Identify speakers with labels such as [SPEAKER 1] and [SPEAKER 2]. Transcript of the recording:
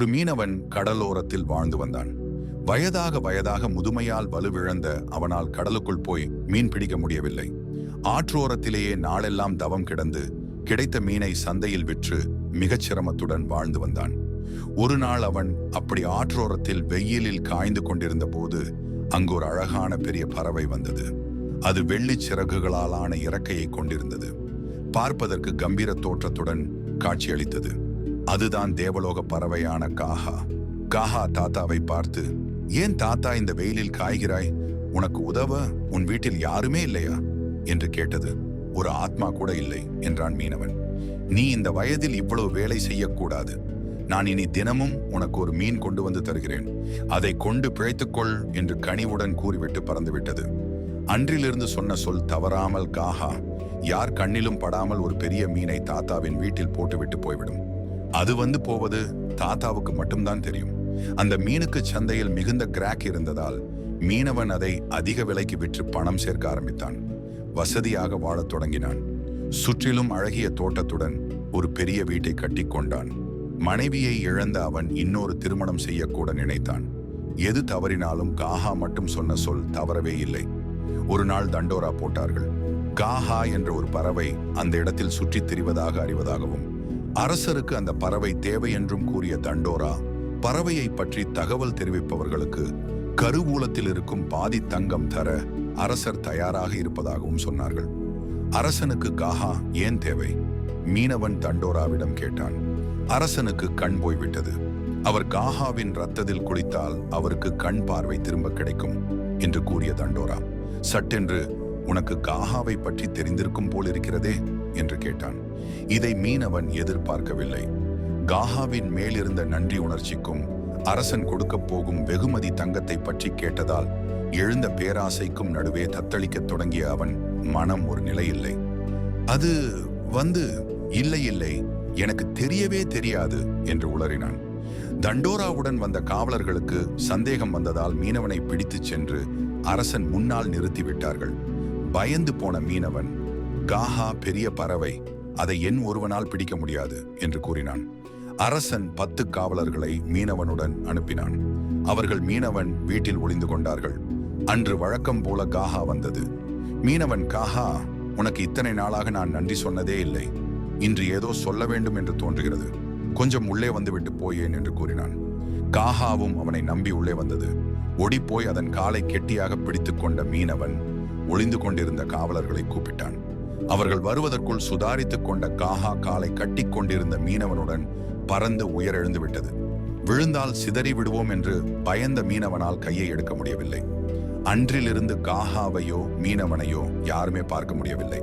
[SPEAKER 1] ஒரு மீனவன் கடலோரத்தில் வாழ்ந்து வந்தான். வயதாக வயதாக முதுமையால் வலுவிழந்த அவனால் கடலுக்குள் போய் மீன் பிடிக்க முடியவில்லை. ஆற்றோரத்திலேயே நாளெல்லாம் தவம் கிடந்து கிடைத்த மீனை சந்தையில் விற்று மிகச் சிரமத்துடன் வாழ்ந்து வந்தான். ஒரு நாள் அவன் அப்படி ஆற்றோரத்தில் வெயிலில் காய்ந்து கொண்டிருந்த போது அங்கு ஒரு அழகான பெரிய பறவை வந்தது. அது வெள்ளி சிறகுகளாலான இறக்கையை கொண்டிருந்தது. பார்ப்பதற்கு கம்பீர தோற்றத்துடன் காட்சியளித்தது. அதுதான் தேவலோக பறவையான காஹா. காஹா தாத்தாவை பார்த்து, ஏன் தாத்தா இந்த வெயிலில் காய்கிறாய்? உனக்கு உதவ உன் வீட்டில் யாருமே இல்லையா என்று கேட்டது. ஒரு ஆத்மா கூட இல்லை என்றான் மீனவன். நீ இந்த வயதில் இவ்வளவு வேலை செய்யக்கூடாது. நான் இனி தினமும் உனக்கு ஒரு மீன் கொண்டு வந்து தருகிறேன். அதை கொண்டு பிழைத்துக்கொள் என்று கனிவுடன் கூறிவிட்டு பறந்துவிட்டது. அன்றிலிருந்து சொன்ன சொல் தவறாமல் காஹா யார் கண்ணிலும் படாமல் ஒரு பெரிய மீனை தாத்தாவின் வீட்டில் போட்டுவிட்டு போய்விடும். அது வந்து போவது தாத்தாவுக்கு மட்டும்தான் தெரியும். அந்த மீனுக்கு சந்தையில் மிகுந்த கிராக் இருந்ததால் மீனவன் அதை அதிக விலைக்கு விற்று பணம் சேர்க்க ஆரம்பித்தான். வசதியாக வாழத் தொடங்கினான். சுற்றிலும் அழகிய தோட்டத்துடன் ஒரு பெரிய வீட்டை கட்டி கொண்டான். மனைவியை இழந்த அவன் இன்னொரு திருமணம் செய்யக்கூட நினைத்தான். எது தவறினாலும் காஹா மட்டும் சொன்ன சொல் தவறவே இல்லை. ஒரு நாள் தண்டோரா போட்டார்கள். காஹா என்ற ஒரு பறவை அந்த இடத்தில் சுற்றித் திரிவதாக அறிவதாகவும் அரசருக்கு அந்த பறவை தேவை என்றும் கூறிய தண்டோரா பறவையை பற்றி தகவல் தெரிவிப்பவர்களுக்கு கருவூலத்தில் இருக்கும் பாதி தங்கம் தர அரசர் தயாராக இருப்பதாகவும் சொன்னார்கள். அரசனுக்கு காஹா ஏன் தேவை? மீனவன் தண்டோராவிடம் கேட்டான். அரசனுக்கு கண் போய்விட்டது. அவர் காஹாவின் ரத்தத்தில் குளித்தால் அவருக்கு கண் பார்வை திரும்ப கிடைக்கும் என்று கூறிய தண்டோரா சட்டென்று, உனக்கு காஹாவை பற்றி தெரிந்திருக்கும் போல் இருக்கிறதே என்று கேட்டான். இதை மீனவன் எதிர்பார்க்கவில்லை. காஹாவின் மேலிருந்த நன்றி உணர்ச்சிக்கும் அரசன் கொடுக்க போகும் வெகுமதி தங்கத்தை பற்றி கேட்டதால் எழுந்த பேராசைக்கும் நடுவே தத்தளிக்கத் தொடங்கிய அவன் மனம் ஒரு நிலையில்லை. அது இல்லை இல்லை, எனக்கு தெரியவே தெரியாது என்று உளறினான். தண்டோராவுடன் வந்த காவலர்களுக்கு சந்தேகம் வந்ததால் மீனவனை பிடித்துச் சென்று அரசன் முன்னால் நிறுத்திவிட்டார்கள். பயந்து போன மீனவன், காஹா பெரிய பறவை, அதை என் ஒருவனால் பிடிக்க முடியாது என்று கூறினான். அரசன் 10 காவலர்களை மீனவனுடன் அனுப்பினான். அவர்கள் மீனவன் வீட்டில் ஒளிந்து கொண்டார்கள். அன்று வழக்கம் போல காஹா வந்தது. மீனவன், காஹா, உனக்கு இத்தனை நாளாக நான் நன்றி சொன்னதே இல்லை. இன்று ஏதோ சொல்ல வேண்டும் என்று தோன்றுகிறது. கொஞ்சம் உள்ளே வந்துவிட்டு போயேன் என்று கூறினான். காஹாவும் அவனை நம்பி உள்ளே வந்தது. ஓடிப்போய் அதன் காலை கெட்டியாக பிடித்து கொண்ட மீனவன் ஒளிந்து கொண்டிருந்த காவலர்களை கூப்பிட்டான். அவர்கள் வருவதற்குள் சுதாரித்துக் கொண்ட காஹா காலை கட்டி கொண்டிருந்த மீனவனுடன் பறந்து உயரெழுந்து விட்டது. விழுந்தால் சிதறி விடுவோம் என்று பயந்த மீனவனால் கையை எடுக்க முடியவில்லை. அன்றிலிருந்து காஹாவையோ மீனவனையோ யாருமே பார்க்க முடியவில்லை.